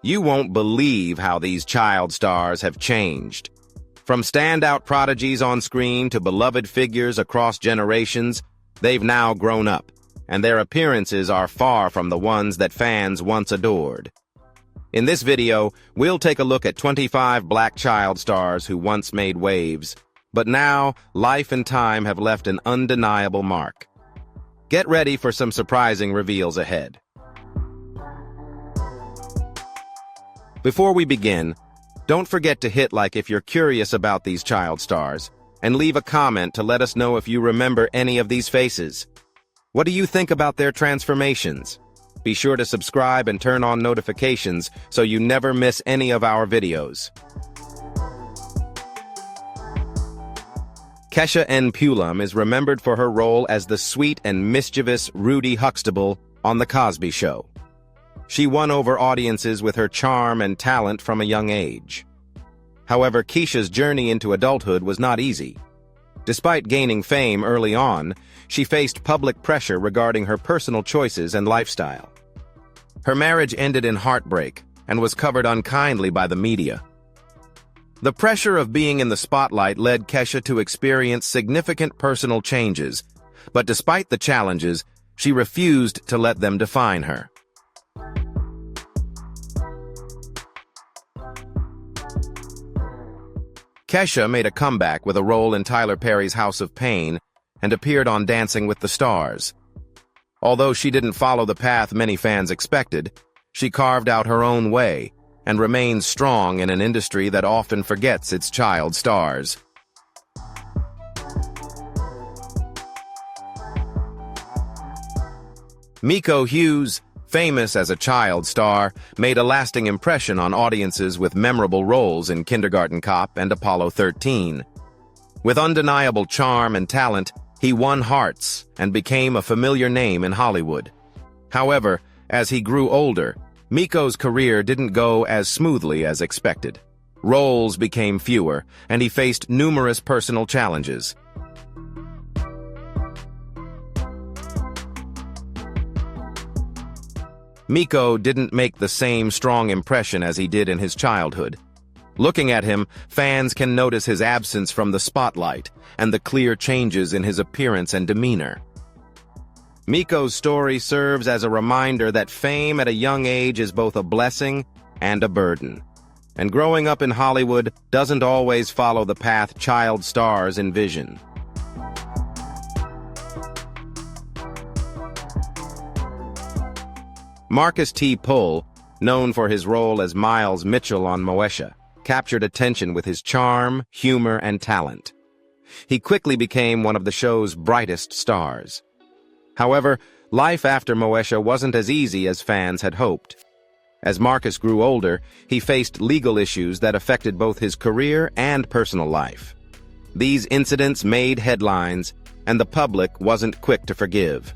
You won't believe how these child stars have changed. From standout prodigies on screen to beloved figures across generations, they've now grown up, and their appearances are far from the ones that fans once adored. In this video, we'll take a look at 25 black child stars who once made waves, but now life and time have left an undeniable mark. Get ready for some surprising reveals ahead. Before we begin, don't forget to hit like if you're curious about these child stars, and leave a comment to let us know if you remember any of these faces. What do you think about their transformations? Be sure to subscribe and turn on notifications so you never miss any of our videos. Keshia N. Pulliam is remembered for her role as the sweet and mischievous Rudy Huxtable on The Cosby Show. She won over audiences with her charm and talent from a young age. However, Keshia's journey into adulthood was not easy. Despite gaining fame early on, she faced public pressure regarding her personal choices and lifestyle. Her marriage ended in heartbreak and was covered unkindly by the media. The pressure of being in the spotlight led Keshia to experience significant personal changes, but despite the challenges, she refused to let them define her. Keshia made a comeback with a role in Tyler Perry's House of Pain and appeared on Dancing with the Stars. Although she didn't follow the path many fans expected, she carved out her own way and remains strong in an industry that often forgets its child stars. Miko Hughes, famous as a child star, made a lasting impression on audiences with memorable roles in Kindergarten Cop and Apollo 13. With undeniable charm and talent, he won hearts and became a familiar name in Hollywood. However, as he grew older, Miko's career didn't go as smoothly as expected. Roles became fewer, and he faced numerous personal challenges. Miko didn't make the same strong impression as he did in his childhood. Looking at him, fans can notice his absence from the spotlight and the clear changes in his appearance and demeanor. Miko's story serves as a reminder that fame at a young age is both a blessing and a burden. And growing up in Hollywood doesn't always follow the path child stars envision. Marcus T. Pulliam, known for his role as Miles Mitchell on Moesha, captured attention with his charm, humor, and talent. He quickly became one of the show's brightest stars. However, life after Moesha wasn't as easy as fans had hoped. As Marcus grew older, he faced legal issues that affected both his career and personal life. These incidents made headlines, and the public wasn't quick to forgive.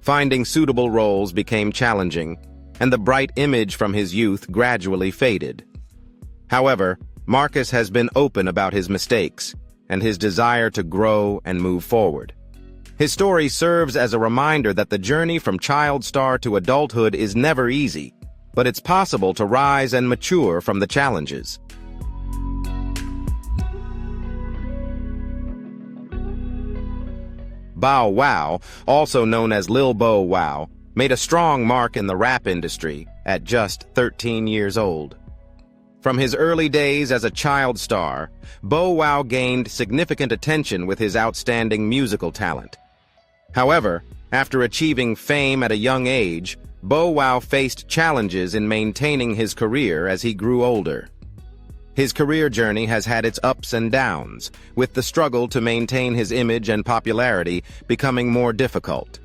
Finding suitable roles became challenging, and the bright image from his youth gradually faded. However, Marcus has been open about his mistakes and his desire to grow and move forward. His story serves as a reminder that the journey from child star to adulthood is never easy, but it's possible to rise and mature from the challenges. Bow Wow, also known as Lil Bow Wow, made a strong mark in the rap industry at just 13 years old. From his early days as a child star, Bow Wow gained significant attention with his outstanding musical talent. However, after achieving fame at a young age, Bow Wow faced challenges in maintaining his career as he grew older. His career journey has had its ups and downs, with the struggle to maintain his image and popularity becoming more difficult.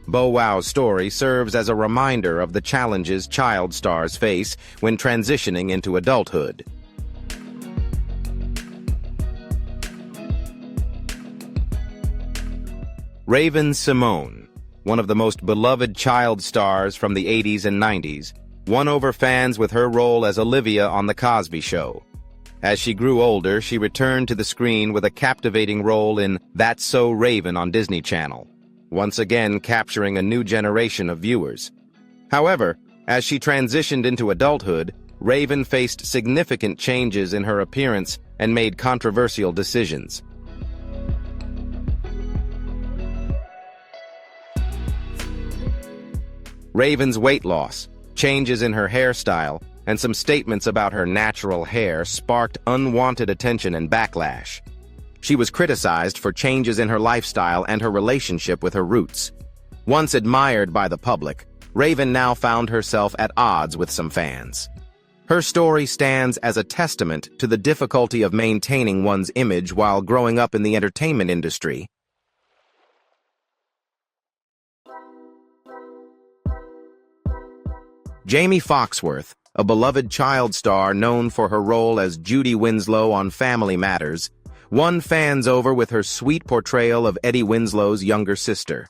Bow Wow's story serves as a reminder of the challenges child stars face when transitioning into adulthood. Raven-Symoné, one of the most beloved child stars from the 80s and 90s, won over fans with her role as Olivia on The Cosby Show. As she grew older, she returned to the screen with a captivating role in That's So Raven on Disney Channel. once again capturing a new generation of viewers. However, as she transitioned into adulthood, Raven faced significant changes in her appearance and made controversial decisions. Raven's weight loss, changes in her hairstyle, and some statements about her natural hair sparked unwanted attention and backlash. She was criticized for changes in her lifestyle and her relationship with her roots. Once admired by the public, Raven now found herself at odds with some fans. Her story stands as a testament to the difficulty of maintaining one's image while growing up in the entertainment industry. Jaimee Foxworth, a beloved child star known for her role as Judy Winslow on Family Matters, won fans over with her sweet portrayal of Eddie Winslow's younger sister.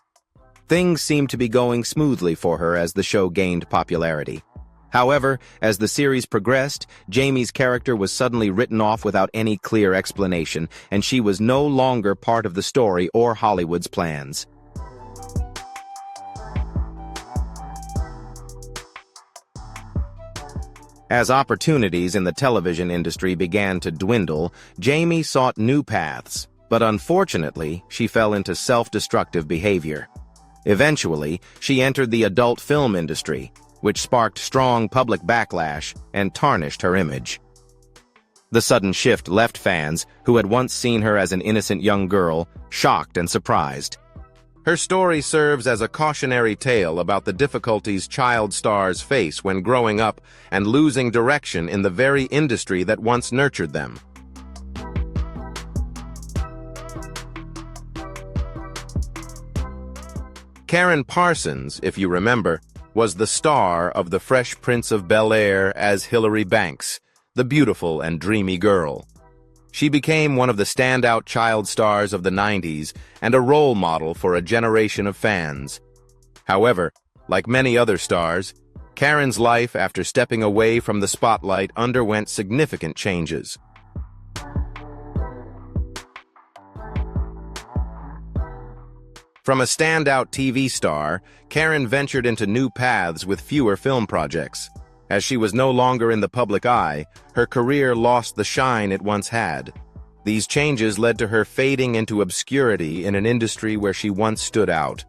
Things seemed to be going smoothly for her as the show gained popularity. However, as the series progressed, Jaimee's character was suddenly written off without any clear explanation, and she was no longer part of the story or Hollywood's plans. As opportunities in the television industry began to dwindle, Jaimee sought new paths, but unfortunately, she fell into self-destructive behavior. Eventually, she entered the adult film industry, which sparked strong public backlash and tarnished her image. The sudden shift left fans, who had once seen her as an innocent young girl, shocked and surprised. Her story serves as a cautionary tale about the difficulties child stars face when growing up and losing direction in the very industry that once nurtured them. Karyn Parsons, if you remember, was the star of The Fresh Prince of Bel-Air as Hilary Banks, the beautiful and dreamy girl. She became one of the standout child stars of the 90s and a role model for a generation of fans. However, like many other stars, Karyn's life after stepping away from the spotlight underwent significant changes. From a standout TV star, Karyn ventured into new paths with fewer film projects. As she was no longer in the public eye, her career lost the shine it once had. These changes led to her fading into obscurity in an industry where she once stood out.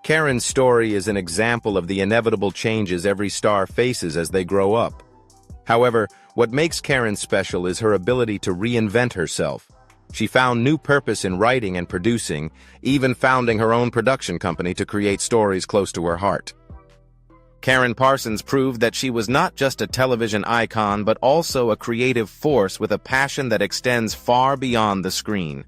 Karyn's story is an example of the inevitable changes every star faces as they grow up. However, what makes Karyn special is her ability to reinvent herself. She found new purpose in writing and producing, even founding her own production company to create stories close to her heart. Karyn Parsons proved that she was not just a television icon but also a creative force with a passion that extends far beyond the screen.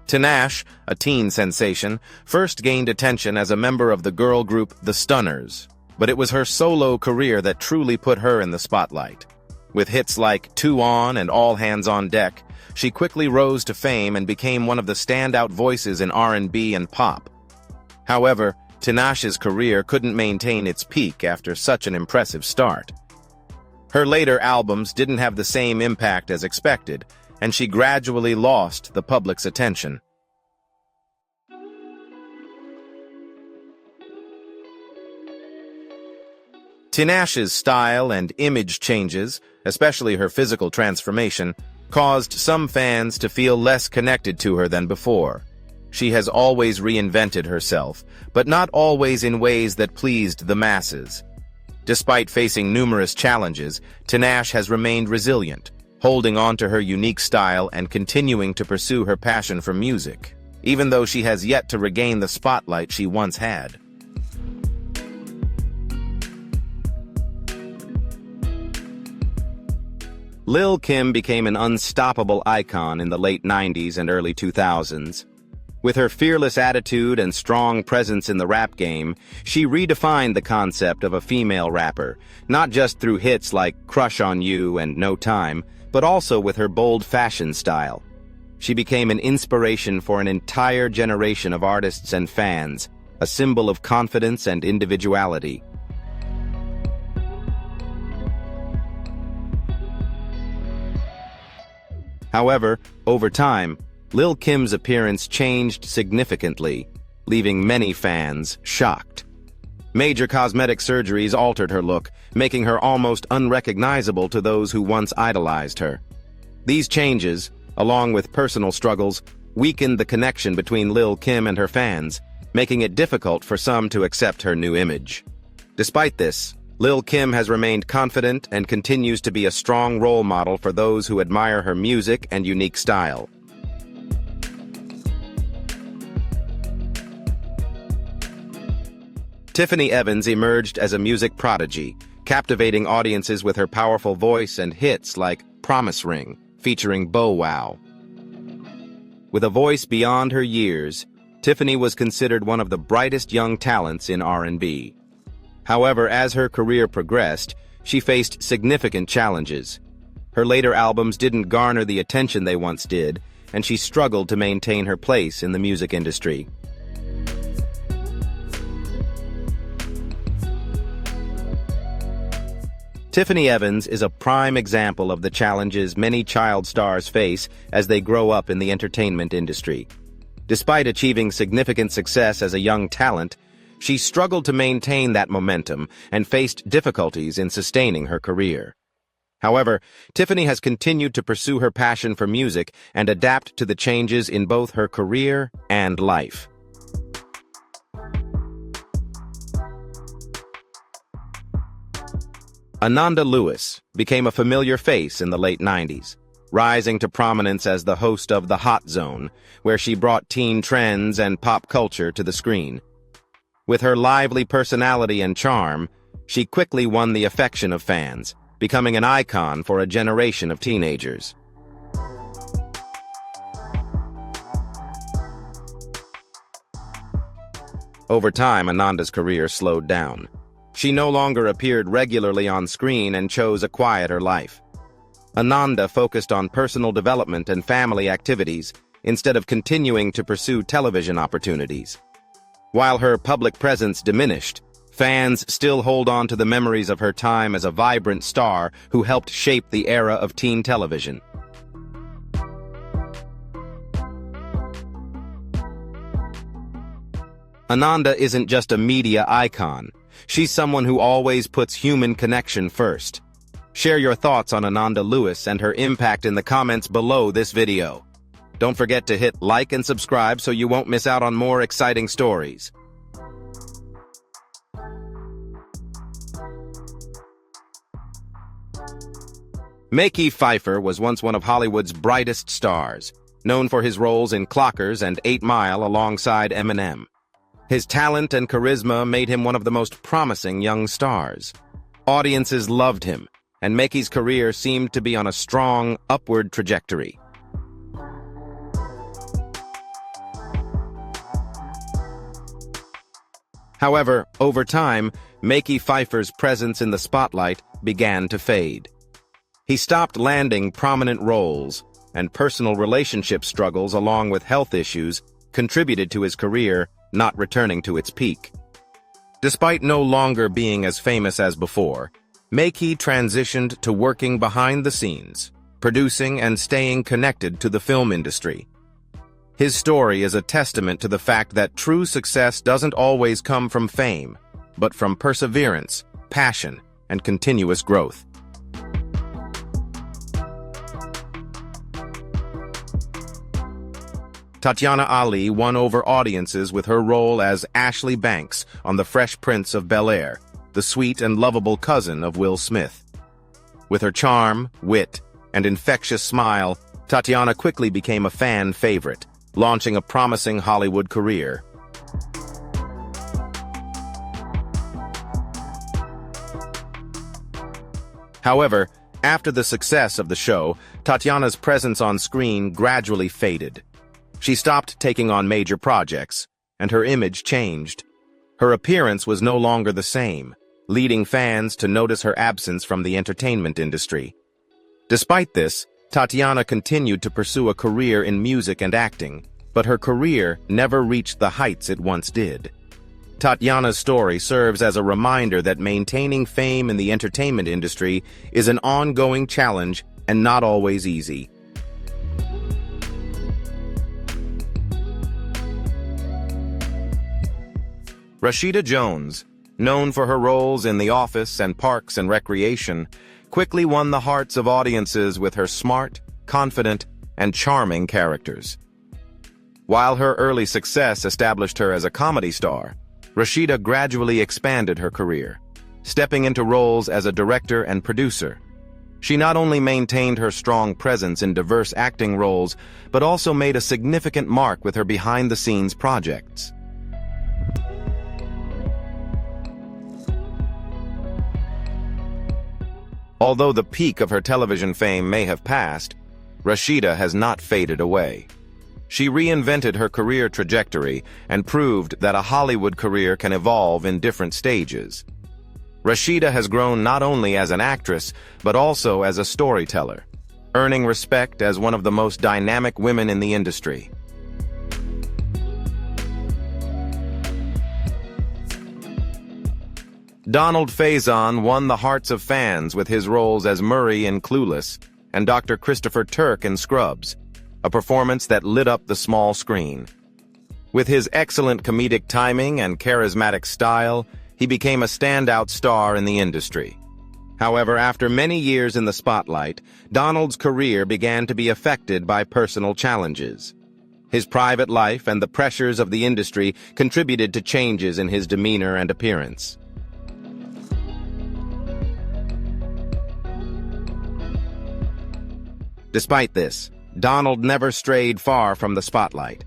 Tinashe, a teen sensation, first gained attention as a member of the girl group The Stunners, but it was her solo career that truly put her in the spotlight. With hits like Two On and All Hands on Deck, she quickly rose to fame and became one of the standout voices in R&B and pop. However, Tinashe's career couldn't maintain its peak after such an impressive start. Her later albums didn't have the same impact as expected, and she gradually lost the public's attention. Tinashe's style and image changes, especially her physical transformation, caused some fans to feel less connected to her than before. She has always reinvented herself, but not always in ways that pleased the masses. Despite facing numerous challenges, Tinashe has remained resilient, holding on to her unique style and continuing to pursue her passion for music, even though she has yet to regain the spotlight she once had. Lil Kim became an unstoppable icon in the late 90s and early 2000s. With her fearless attitude and strong presence in the rap game, she redefined the concept of a female rapper, not just through hits like Crush on You and No Time, but also with her bold fashion style. She became an inspiration for an entire generation of artists and fans, a symbol of confidence and individuality. However, over time, Lil Kim's appearance changed significantly, leaving many fans shocked. Major cosmetic surgeries altered her look, making her almost unrecognizable to those who once idolized her. These changes, along with personal struggles, weakened the connection between Lil Kim and her fans, making it difficult for some to accept her new image. Despite this, Lil Kim has remained confident and continues to be a strong role model for those who admire her music and unique style. Tiffany Evans emerged as a music prodigy, captivating audiences with her powerful voice and hits like Promise Ring, featuring Bow Wow. With a voice beyond her years, Tiffany was considered one of the brightest young talents in R&B. However, as her career progressed, she faced significant challenges. Her later albums didn't garner the attention they once did, and she struggled to maintain her place in the music industry. Tiffany Evans is a prime example of the challenges many child stars face as they grow up in the entertainment industry. Despite achieving significant success as a young talent, she struggled to maintain that momentum and faced difficulties in sustaining her career. However, Tiffany has continued to pursue her passion for music and adapt to the changes in both her career and life. Ananda Lewis became a familiar face in the late 90s, rising to prominence as the host of The Hot Zone, where she brought teen trends and pop culture to the screen. With her lively personality and charm, she quickly won the affection of fans, becoming an icon for a generation of teenagers. Over time, Ananda's career slowed down. She no longer appeared regularly on screen and chose a quieter life. Ananda focused on personal development and family activities instead of continuing to pursue television opportunities. While her public presence diminished, fans still hold on to the memories of her time as a vibrant star who helped shape the era of teen television. Ananda isn't just a media icon. She's someone who always puts human connection first. Share your thoughts on Ananda Lewis and her impact in the comments below this video. Don't forget to hit like and subscribe so you won't miss out on more exciting stories. Mekhi Phifer was once one of Hollywood's brightest stars, known for his roles in Clockers and 8 Mile alongside Eminem. His talent and charisma made him one of the most promising young stars. Audiences loved him, and Mekhi's career seemed to be on a strong, upward trajectory. However, over time, Mekhi Phifer's presence in the spotlight began to fade. He stopped landing prominent roles, and personal relationship struggles along with health issues contributed to his career not returning to its peak. Despite no longer being as famous as before, Mekhi transitioned to working behind the scenes, producing and staying connected to the film industry. His story is a testament to the fact that true success doesn't always come from fame, but from perseverance, passion, and continuous growth. Tatyana Ali won over audiences with her role as Ashley Banks on The Fresh Prince of Bel-Air, the sweet and lovable cousin of Will Smith. With her charm, wit, and infectious smile, Tatyana quickly became a fan favorite, launching a promising Hollywood career. However, after the success of the show, Tatyana's presence on screen gradually faded. She stopped taking on major projects, and her image changed. Her appearance was no longer the same, leading fans to notice her absence from the entertainment industry. Despite this, Tatyana continued to pursue a career in music and acting, but her career never reached the heights it once did. Tatyana's story serves as a reminder that maintaining fame in the entertainment industry is an ongoing challenge and not always easy. Rashida Jones, known for her roles in The Office and Parks and Recreation, quickly won the hearts of audiences with her smart, confident, and charming characters. While her early success established her as a comedy star, Rashida gradually expanded her career, stepping into roles as a director and producer. She not only maintained her strong presence in diverse acting roles, but also made a significant mark with her behind-the-scenes projects. Although the peak of her television fame may have passed, Rashida has not faded away. She reinvented her career trajectory and proved that a Hollywood career can evolve in different stages. Rashida has grown not only as an actress, but also as a storyteller, earning respect as one of the most dynamic women in the industry. Donald Faison won the hearts of fans with his roles as Murray in Clueless and Dr. Christopher Turk in Scrubs, a performance that lit up the small screen. With his excellent comedic timing and charismatic style, he became a standout star in the industry. However, after many years in the spotlight, Donald's career began to be affected by personal challenges. His private life and the pressures of the industry contributed to changes in his demeanor and appearance. Despite this, Donald never strayed far from the spotlight.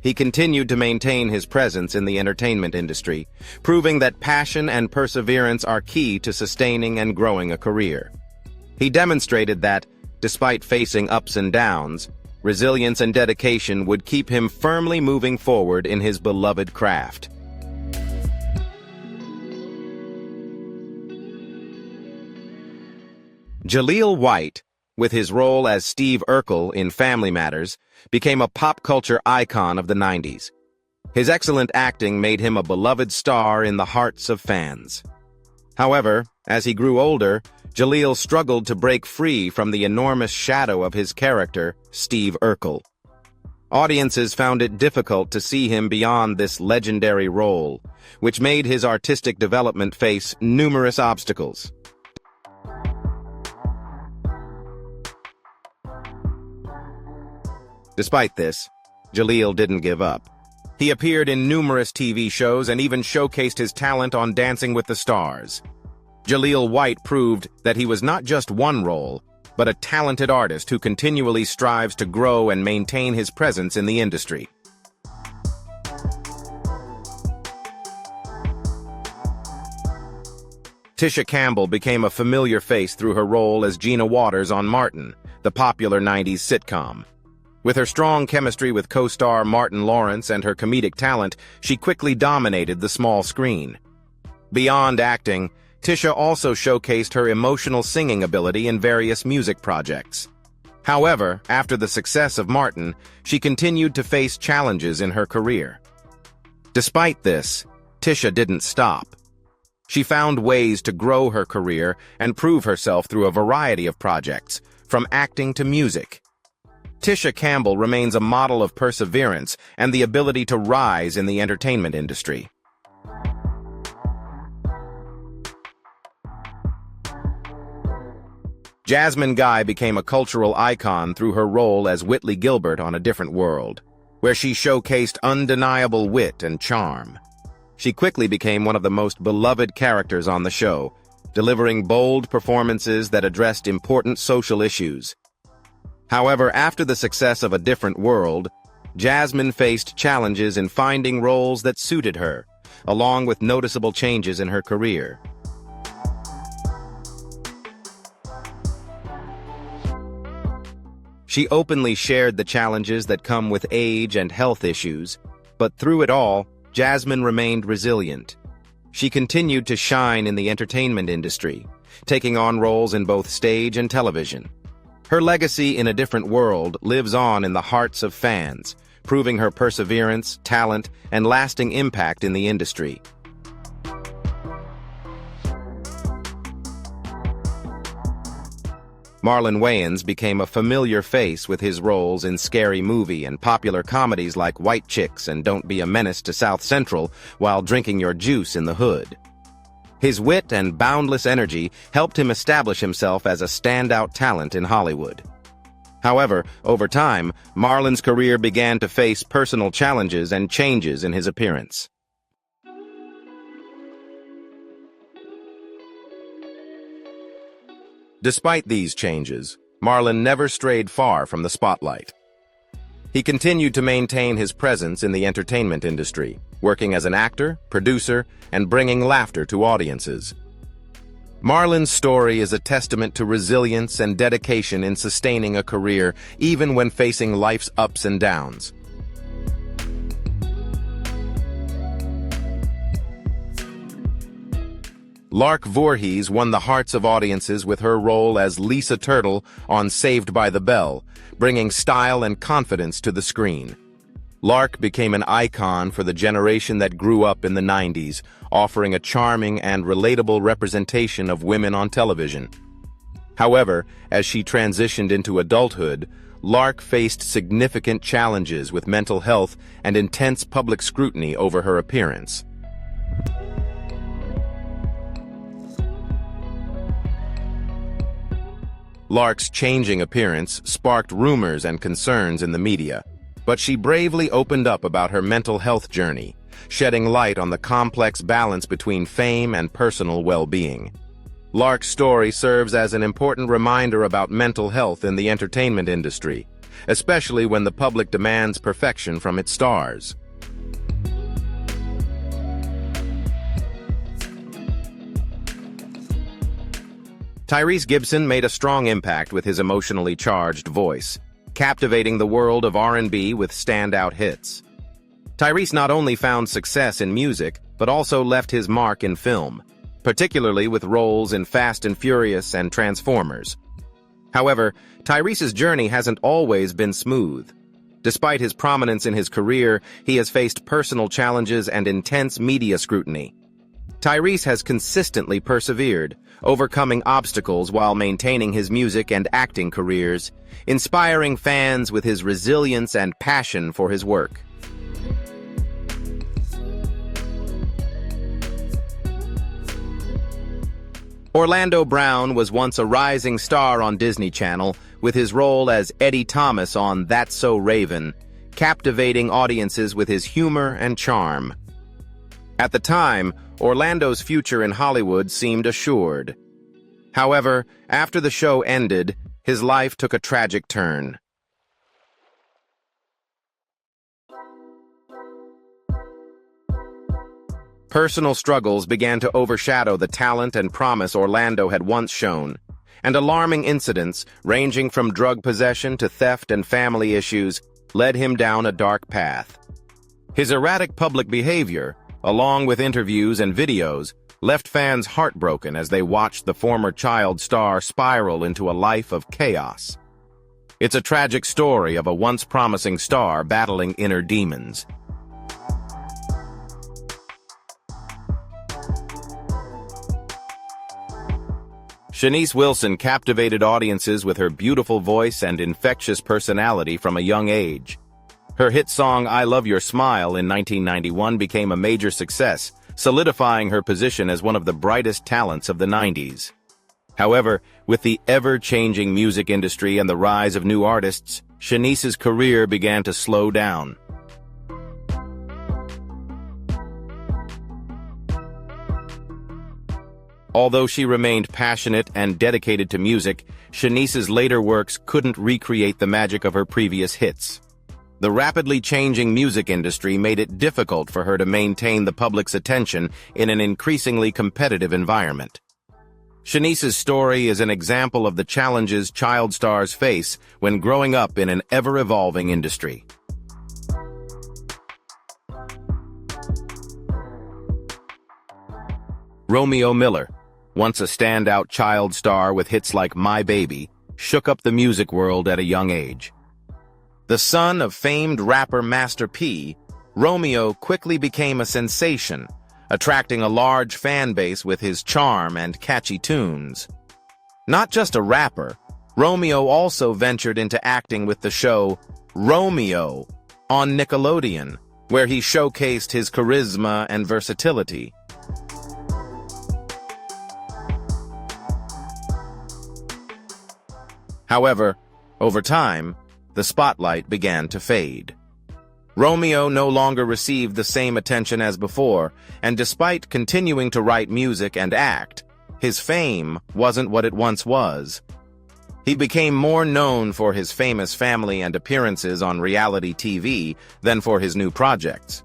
He continued to maintain his presence in the entertainment industry, proving that passion and perseverance are key to sustaining and growing a career. He demonstrated that, despite facing ups and downs, resilience and dedication would keep him firmly moving forward in his beloved craft. Jaleel White, with his role as Steve Urkel in Family Matters, became a pop culture icon of the 90s. His excellent acting made him a beloved star in the hearts of fans. However, as he grew older, Jaleel struggled to break free from the enormous shadow of his character, Steve Urkel. Audiences found it difficult to see him beyond this legendary role, which made his artistic development face numerous obstacles. Despite this, Jaleel didn't give up. He appeared in numerous TV shows and even showcased his talent on Dancing with the Stars. Jaleel White proved that he was not just one role, but a talented artist who continually strives to grow and maintain his presence in the industry. Tisha Campbell became a familiar face through her role as Gina Waters on Martin, the popular 90s sitcom. With her strong chemistry with co-star Martin Lawrence and her comedic talent, she quickly dominated the small screen. Beyond acting, Tisha also showcased her emotional singing ability in various music projects. However, after the success of Martin, she continued to face challenges in her career. Despite this, Tisha didn't stop. She found ways to grow her career and prove herself through a variety of projects, from acting to music. Tisha Campbell remains a model of perseverance and the ability to rise in the entertainment industry. Jasmine Guy became a cultural icon through her role as Whitley Gilbert on A Different World, where she showcased undeniable wit and charm. She quickly became one of the most beloved characters on the show, delivering bold performances that addressed important social issues. However, after the success of A Different World, Jasmine faced challenges in finding roles that suited her, along with noticeable changes in her career. She openly shared the challenges that come with age and health issues, but through it all, Jasmine remained resilient. She continued to shine in the entertainment industry, taking on roles in both stage and television. Her legacy in A Different World lives on in the hearts of fans, proving her perseverance, talent, and lasting impact in the industry. Marlon Wayans became a familiar face with his roles in Scary Movie and popular comedies like White Chicks and Don't Be a Menace to South Central while drinking your juice in the hood. His wit and boundless energy helped him establish himself as a standout talent in Hollywood. However, over time, Marlon's career began to face personal challenges and changes in his appearance. Despite these changes, Marlon never strayed far from the spotlight. He continued to maintain his presence in the entertainment industry, working as an actor, producer, and bringing laughter to audiences. Marlon's story is a testament to resilience and dedication in sustaining a career, even when facing life's ups and downs. Lark Voorhies won the hearts of audiences with her role as Lisa Turtle on Saved by the Bell, bringing style and confidence to the screen. Lark became an icon for the generation that grew up in the 90s, offering a charming and relatable representation of women on television. However, as she transitioned into adulthood, Lark faced significant challenges with mental health and intense public scrutiny over her appearance. Lark's changing appearance sparked rumors and concerns in the media, but she bravely opened up about her mental health journey, shedding light on the complex balance between fame and personal well-being. Lark's story serves as an important reminder about mental health in the entertainment industry, especially when the public demands perfection from its stars. Tyrese Gibson made a strong impact with his emotionally charged voice, captivating the world of R&B with standout hits. Tyrese not only found success in music, but also left his mark in film, particularly with roles in Fast and Furious and Transformers. However, Tyrese's journey hasn't always been smooth. Despite his prominence in his career, he has faced personal challenges and intense media scrutiny. Tyrese has consistently persevered, overcoming obstacles while maintaining his music and acting careers, inspiring fans with his resilience and passion for his work. Orlando Brown was once a rising star on Disney Channel with his role as Eddie Thomas on That's So Raven, captivating audiences with his humor and charm. At the time, Orlando's future in Hollywood seemed assured. However, after the show ended, his life took a tragic turn. Personal struggles began to overshadow the talent and promise Orlando had once shown, and alarming incidents, ranging from drug possession to theft and family issues, led him down a dark path. His erratic public behavior, along with interviews and videos, left fans heartbroken as they watched the former child star spiral into a life of chaos. It's a tragic story of a once promising star battling inner demons. Shanice Wilson captivated audiences with her beautiful voice and infectious personality from a young age. Her hit song I Love Your Smile in 1991 became a major success, solidifying her position as one of the brightest talents of the 90s. However, with the ever-changing music industry and the rise of new artists, Shanice's career began to slow down. Although she remained passionate and dedicated to music, Shanice's later works couldn't recreate the magic of her previous hits. The rapidly changing music industry made it difficult for her to maintain the public's attention in an increasingly competitive environment. Shanice's story is an example of the challenges child stars face when growing up in an ever-evolving industry. Romeo Miller, once a standout child star with hits like My Baby, shook up the music world at a young age. The son of famed rapper Master P, Romeo quickly became a sensation, attracting a large fan base with his charm and catchy tunes. Not just a rapper, Romeo also ventured into acting with the show Romeo on Nickelodeon, where he showcased his charisma and versatility. However, over time, the spotlight began to fade. Romeo no longer received the same attention as before, and despite continuing to write music and act, his fame wasn't what it once was. He became more known for his famous family and appearances on reality TV than for his new projects.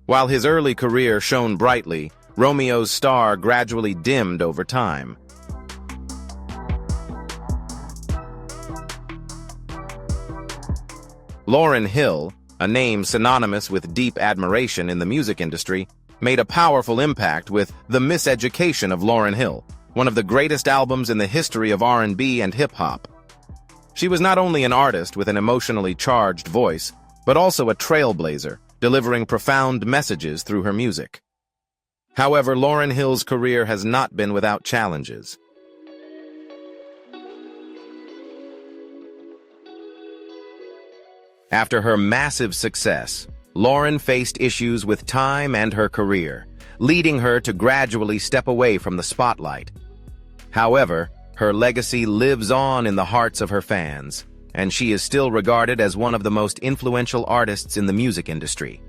While his early career shone brightly, Romeo's star gradually dimmed over time. Lauryn Hill, a name synonymous with deep admiration in the music industry, made a powerful impact with The Miseducation of Lauryn Hill, one of the greatest albums in the history of R&B and hip-hop. She was not only an artist with an emotionally charged voice, but also a trailblazer, delivering profound messages through her music. However, Lauryn Hill's career has not been without challenges. After her massive success, Lauryn faced issues with time and her career, leading her to gradually step away from the spotlight. However, her legacy lives on in the hearts of her fans, and she is still regarded as one of the most influential artists in the music industry.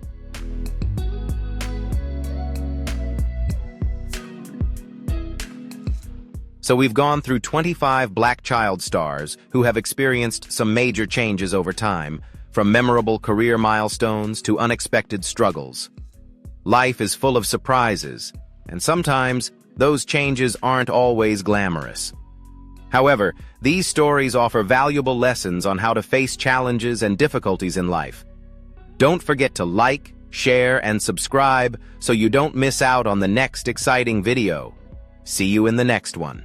So we've gone through 25 Black child stars who have experienced some major changes over time, from memorable career milestones to unexpected struggles. Life is full of surprises, and sometimes those changes aren't always glamorous. However, these stories offer valuable lessons on how to face challenges and difficulties in life. Don't forget to like, share, and subscribe so you don't miss out on the next exciting video. See you in the next one.